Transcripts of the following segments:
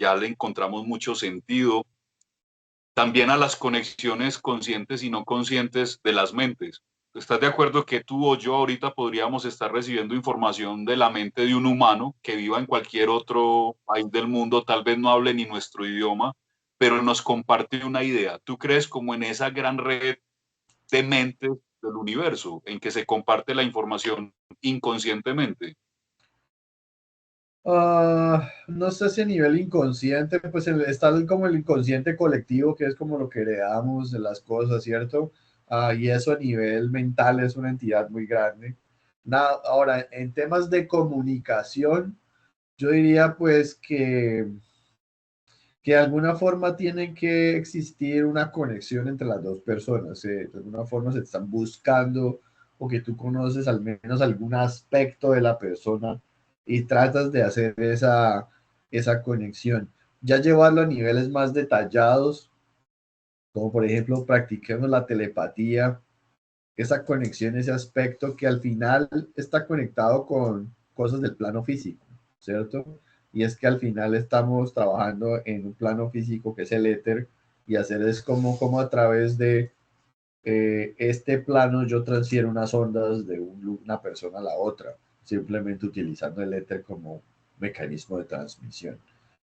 ya le encontramos mucho sentido, también a las conexiones conscientes y no conscientes de las mentes. ¿Estás de acuerdo que tú o yo ahorita podríamos estar recibiendo información de la mente de un humano que viva en cualquier otro país del mundo, tal vez no hable ni nuestro idioma, pero nos comparte una idea? ¿Tú crees como en esa gran red de mentes del universo en que se comparte la información inconscientemente? No sé si a nivel inconsciente, pues está como el inconsciente colectivo, que es como lo que heredamos de las cosas, ¿cierto? Y eso a nivel mental es una entidad muy grande. Nada, ahora, en temas de comunicación, yo diría pues que de alguna forma tiene que existir una conexión entre las dos personas. De alguna forma se están buscando o que tú conoces al menos algún aspecto de la persona y tratas de hacer esa conexión. Ya llevarlo a niveles más detallados, como por ejemplo practiquemos la telepatía, esa conexión, ese aspecto que al final está conectado con cosas del plano físico, ¿cierto? Y es que al final estamos trabajando en un plano físico que es el éter y hacer es como a través de este plano yo transfiero unas ondas de una persona a la otra, simplemente utilizando el éter como mecanismo de transmisión.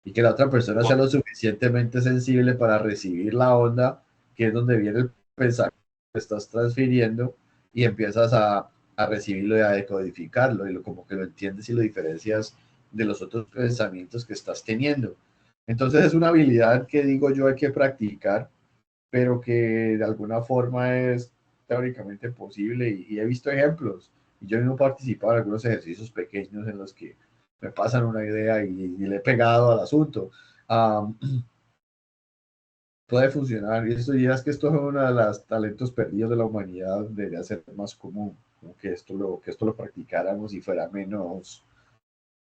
Y que la otra persona sea lo suficientemente sensible para recibir la onda, que es donde viene el pensamiento que estás transfiriendo, y empiezas a recibirlo y a decodificarlo, y como que lo entiendes y lo diferencias de los otros pensamientos que estás teniendo. Entonces es una habilidad que digo yo hay que practicar, pero que de alguna forma es teóricamente posible y he visto ejemplos. Y yo mismo he participado en algunos ejercicios pequeños en los que me pasan una idea y le he pegado al asunto. Um, Puede funcionar. Y eso dirás que esto es uno de los talentos perdidos de la humanidad, debería ser más común, como que esto lo practicáramos y fuera menos,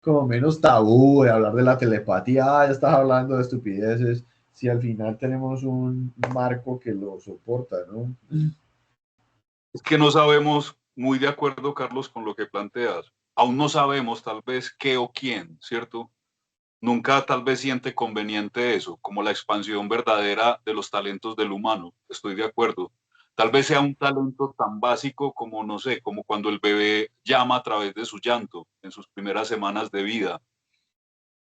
como menos tabú de hablar de la telepatía. Ya estás hablando de estupideces, si al final tenemos un marco que lo soporta, ¿no? Es que no sabemos, muy de acuerdo, Carlos, con lo que planteas. Aún no sabemos tal vez qué o quién, ¿cierto? Nunca tal vez siente conveniente eso, como la expansión verdadera de los talentos del humano. Estoy de acuerdo. Tal vez sea un talento tan básico como, no sé, como cuando el bebé llama a través de su llanto en sus primeras semanas de vida.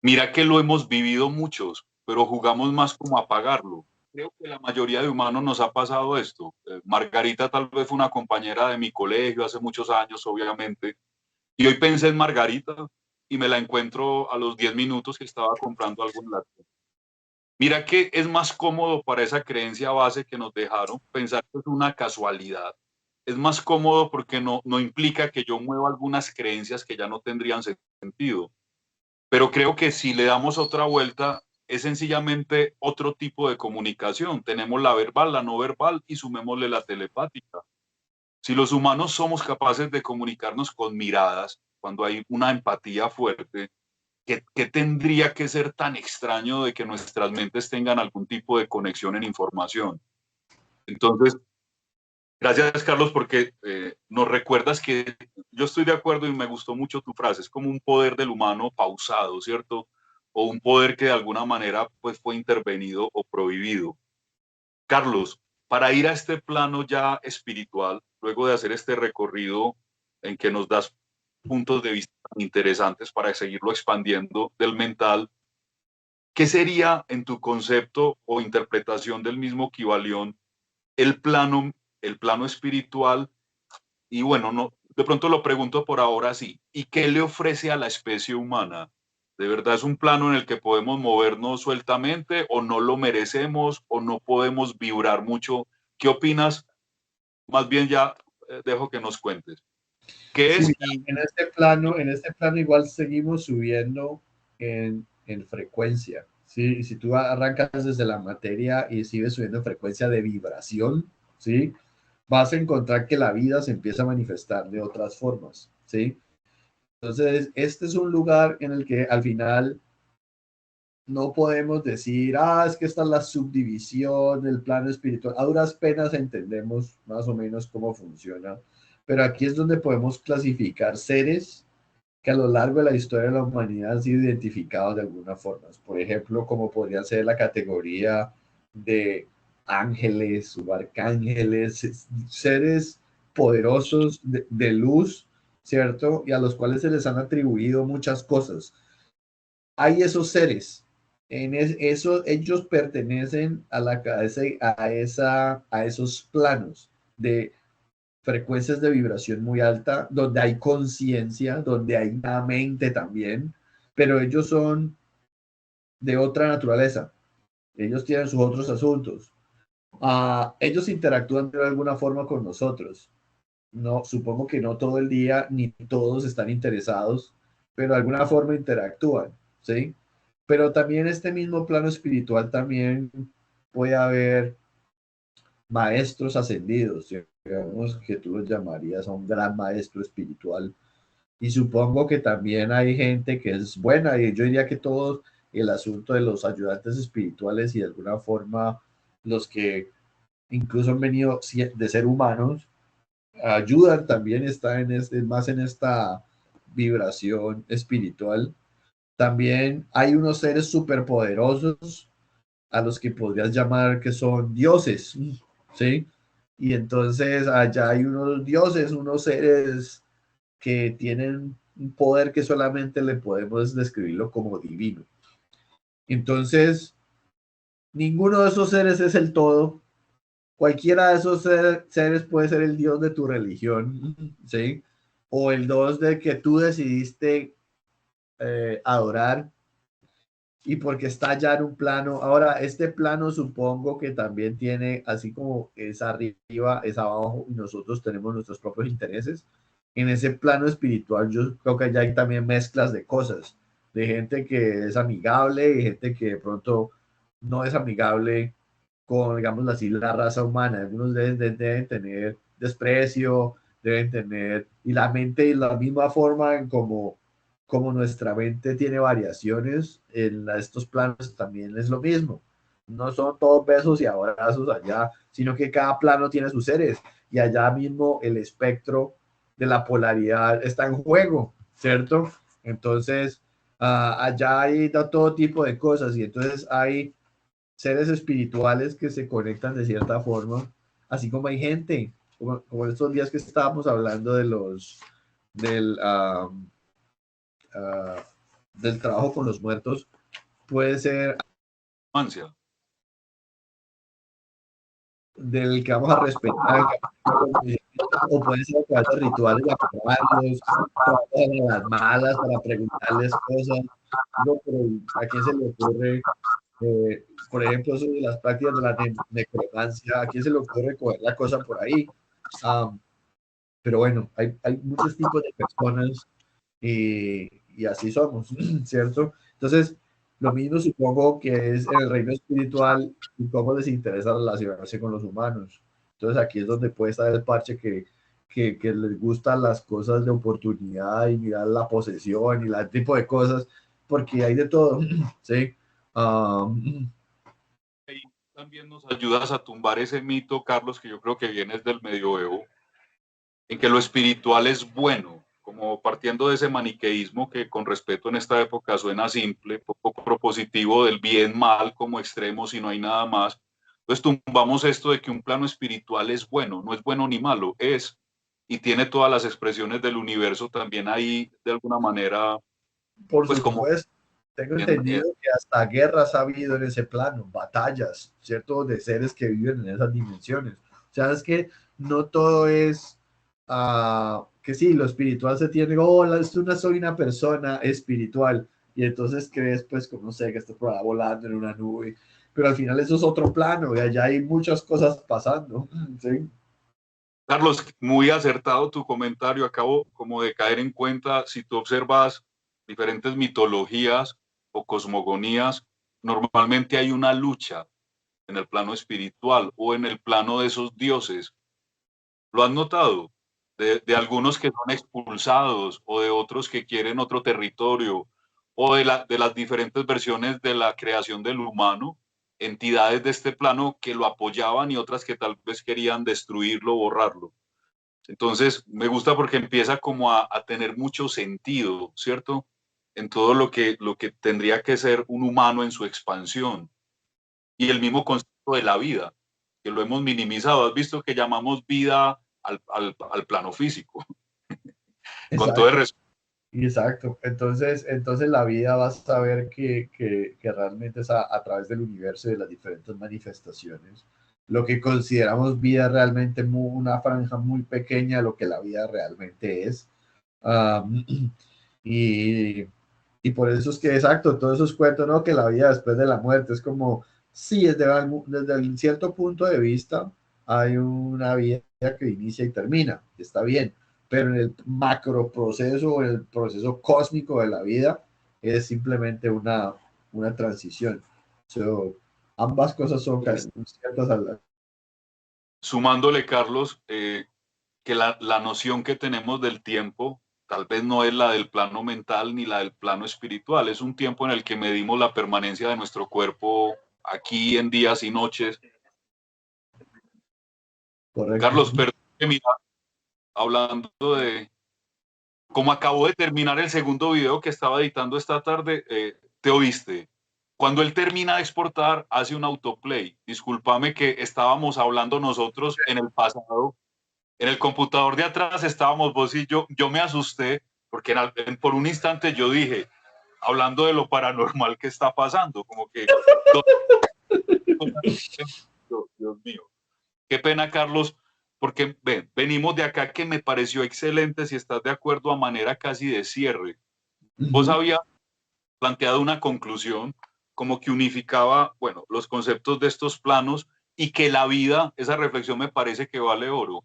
Mira que lo hemos vivido muchos, pero jugamos más como a apagarlo. Creo que la mayoría de humanos nos ha pasado esto. Margarita tal vez fue una compañera de mi colegio hace muchos años, obviamente, y hoy pensé en Margarita y me la encuentro a los 10 minutos que estaba comprando algo en la tienda. Mira que es más cómodo para esa creencia base que nos dejaron pensar que es una casualidad. Es más cómodo porque no implica que yo mueva algunas creencias que ya no tendrían sentido. Pero creo que si le damos otra vuelta, es sencillamente otro tipo de comunicación. Tenemos la verbal, la no verbal y sumémosle la telepática. Si los humanos somos capaces de comunicarnos con miradas, cuando hay una empatía fuerte, ¿qué tendría que ser tan extraño de que nuestras mentes tengan algún tipo de conexión en información? Entonces, gracias, Carlos, porque nos recuerdas que yo estoy de acuerdo y me gustó mucho tu frase. Es como un poder del humano pausado, ¿cierto? O un poder que de alguna manera pues, fue intervenido o prohibido. Carlos, para ir a este plano ya espiritual, luego de hacer este recorrido en que nos das puntos de vista interesantes para seguirlo expandiendo del mental, ¿qué sería en tu concepto o interpretación del mismo Kybalión el plano, el plano espiritual? Y bueno, no, de pronto lo pregunto por ahora sí. ¿Y qué le ofrece a la especie humana? ¿De verdad es un plano en el que podemos movernos sueltamente o no lo merecemos o no podemos vibrar mucho? ¿Qué opinas? Más bien ya dejo que nos cuentes. ¿Qué Sí, es? mira, en este plano igual seguimos subiendo en frecuencia. ¿Sí? Si tú arrancas desde la materia y sigues subiendo en frecuencia de vibración, ¿sí? Vas a encontrar que la vida se empieza a manifestar de otras formas, ¿sí? Entonces, este es un lugar en el que al final no podemos decir, es que esta es la subdivisión del plano espiritual. A duras penas entendemos más o menos cómo funciona, pero aquí es donde podemos clasificar seres que a lo largo de la historia de la humanidad han sido identificados de alguna forma. Por ejemplo, como podría ser la categoría de ángeles o arcángeles, seres poderosos de luz, ¿cierto? Y a los cuales se les han atribuido muchas cosas. Hay esos seres, eso, ellos pertenecen a, a esos planos de frecuencias de vibración muy alta, donde hay conciencia, donde hay una mente también, pero ellos son de otra naturaleza. Ellos tienen sus otros asuntos. Ellos interactúan de alguna forma con nosotros. No, supongo que no todo el día ni todos están interesados, pero de alguna forma interactúan, ¿sí? Pero también este mismo plano espiritual también puede haber maestros ascendidos, digamos que tú los llamarías a un gran maestro espiritual. Y supongo que también hay gente que es buena, y yo diría que todo el asunto de los ayudantes espirituales y de alguna forma los que incluso han venido de ser humanos, ayudan también, está más en esta vibración espiritual. También hay unos seres superpoderosos a los que podrías llamar que son dioses, ¿sí? Y entonces allá hay unos dioses, unos seres que tienen un poder que solamente le podemos describirlo como divino. Entonces, ninguno de esos seres es el todo. Cualquiera de esos seres puede ser el dios de tu religión, ¿sí? O el dios de que tú decidiste adorar y porque está ya en un plano. Ahora, este plano supongo que también tiene, así como es arriba, es abajo, y nosotros tenemos nuestros propios intereses. En ese plano espiritual, yo creo que ya hay también mezclas de cosas, de gente que es amigable y gente que de pronto no es amigable con, digamos así, la raza humana. Algunos deben tener desprecio, deben tener, y la mente, y la misma forma en como nuestra mente tiene variaciones, en estos planos también es lo mismo. No son todos besos y abrazos allá, sino que cada plano tiene sus seres y allá mismo el espectro de la polaridad está en juego, ¿cierto? Entonces, allá hay todo tipo de cosas y entonces hay seres espirituales que se conectan de cierta forma, así como hay gente, como estos días que estábamos hablando de del, uh, del trabajo con los muertos, puede ser Ansia. del que vamos a respetar, o puede ser a través de rituales de acomodarlos, trabajar a las malas para preguntarles cosas. No, pero ¿a quién se le ocurre, por ejemplo, eso de las prácticas de la necromancia? ¿A quién se le ocurre coger la cosa por ahí? Um, pero bueno, hay muchos tipos de personas y así somos, ¿cierto? Entonces, lo mismo supongo que es en el reino espiritual y cómo les interesa relacionarse con los humanos. Entonces, aquí es donde puede estar el parche que les gustan las cosas de oportunidad y mirar la posesión y el tipo de cosas, porque hay de todo, ¿sí? Um, Ahí también nos ayudas a tumbar ese mito, Carlos, que yo creo que viene del medioevo, en que lo espiritual es bueno, como partiendo de ese maniqueísmo que con respeto en esta época suena simple, poco propositivo del bien mal como extremo si no hay nada más. Entonces tumbamos esto de que un plano espiritual es bueno, no es bueno ni malo, es y tiene todas las expresiones del universo también ahí de alguna manera, por pues como supuesto, tengo en, entendido que hasta guerras ha habido en ese plano, batallas, ¿cierto? De seres que viven en esas dimensiones. O sea, es que no todo es que sí, lo espiritual se tiene, oh, soy una persona espiritual, y entonces crees, pues, como no sé, que estás por ahí volando en una nube, pero al final eso es otro plano, y allá hay muchas cosas pasando, ¿sí? Carlos, muy acertado tu comentario. Acabo como de caer en cuenta, si tú observas diferentes mitologías o cosmogonías, normalmente hay una lucha en el plano espiritual o en el plano de esos dioses. ¿Lo has notado? De algunos que son expulsados o de otros que quieren otro territorio o de las diferentes versiones de la creación del humano, entidades de este plano que lo apoyaban y otras que tal vez querían destruirlo, borrarlo. Entonces, me gusta porque empieza como a tener mucho sentido, ¿cierto? En todo lo que tendría que ser un humano en su expansión. Y el mismo concepto de la vida, que lo hemos minimizado. Has visto que llamamos vida al plano físico, con todo el Exacto. respeto. Exacto. Entonces la vida va a saber que realmente es a través del universo y de las diferentes manifestaciones. Lo que consideramos vida realmente una franja muy pequeña de lo que la vida realmente es. Um, y, y por eso es que, exacto, todos esos cuentos, ¿no? Que la vida después de la muerte es como, sí, desde el cierto punto de vista hay una vida que inicia y termina, que está bien, pero en el macro proceso, en el proceso cósmico de la vida, es simplemente una transición. So, ambas cosas son Pues, ciertas a la... sumándole, Carlos, que la noción que tenemos del tiempo tal vez no es la del plano mental ni la del plano espiritual. Es un tiempo en el que medimos la permanencia de nuestro cuerpo aquí en días y noches. Correcto. Carlos, perdón que mira, hablando de, como acabo de terminar el segundo video que estaba editando esta tarde, te oíste. Cuando él termina de exportar, hace un autoplay. Discúlpame que estábamos hablando nosotros en el pasado. En el computador de atrás estábamos vos y yo me asusté porque por un instante yo dije, hablando de lo paranormal que está pasando, como que, Dios mío, qué pena, Carlos, porque venimos de acá que me pareció excelente, si estás de acuerdo, a manera casi de cierre. Vos Ujú. habías planteado una conclusión como que unificaba, bueno, los conceptos de estos planos y que la vida, esa reflexión me parece que vale oro.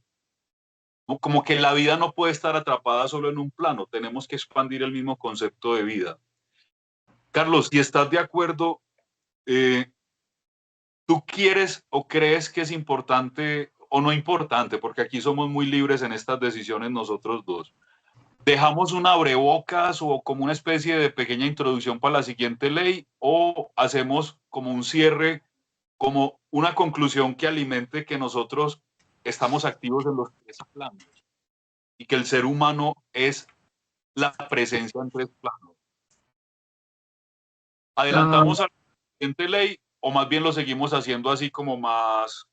Como que la vida no puede estar atrapada solo en un plano, tenemos que expandir el mismo concepto de vida. Carlos, si estás de acuerdo, eh, ¿tú quieres o crees que es importante o no importante? Porque aquí somos muy libres en estas decisiones nosotros dos. ¿Dejamos un abrebocas o como una especie de pequeña introducción para la siguiente ley o hacemos como un cierre, como una conclusión que alimente que nosotros estamos activos en los tres planos y que el ser humano es la presencia en tres planos? Ah, ¿Adelantamos a la siguiente ley o más bien lo seguimos haciendo así como más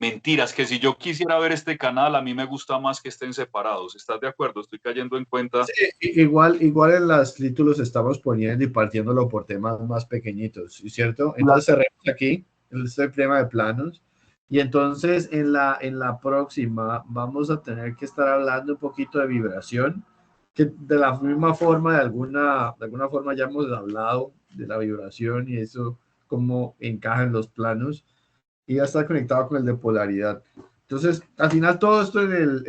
mentiras? Que si yo quisiera ver este canal, a mí me gusta más que estén separados. ¿Estás de acuerdo? Estoy cayendo en cuenta. sí, igual en los títulos estamos poniendo y partiéndolo por temas más pequeñitos, ¿cierto? Entonces cerremos aquí este tema de planos y entonces en la próxima vamos a tener que estar hablando un poquito de vibración, que de la misma forma, de alguna forma ya hemos hablado de la vibración y eso, cómo encaja en los planos y ya está conectado con el de polaridad. Entonces, al final todo esto en el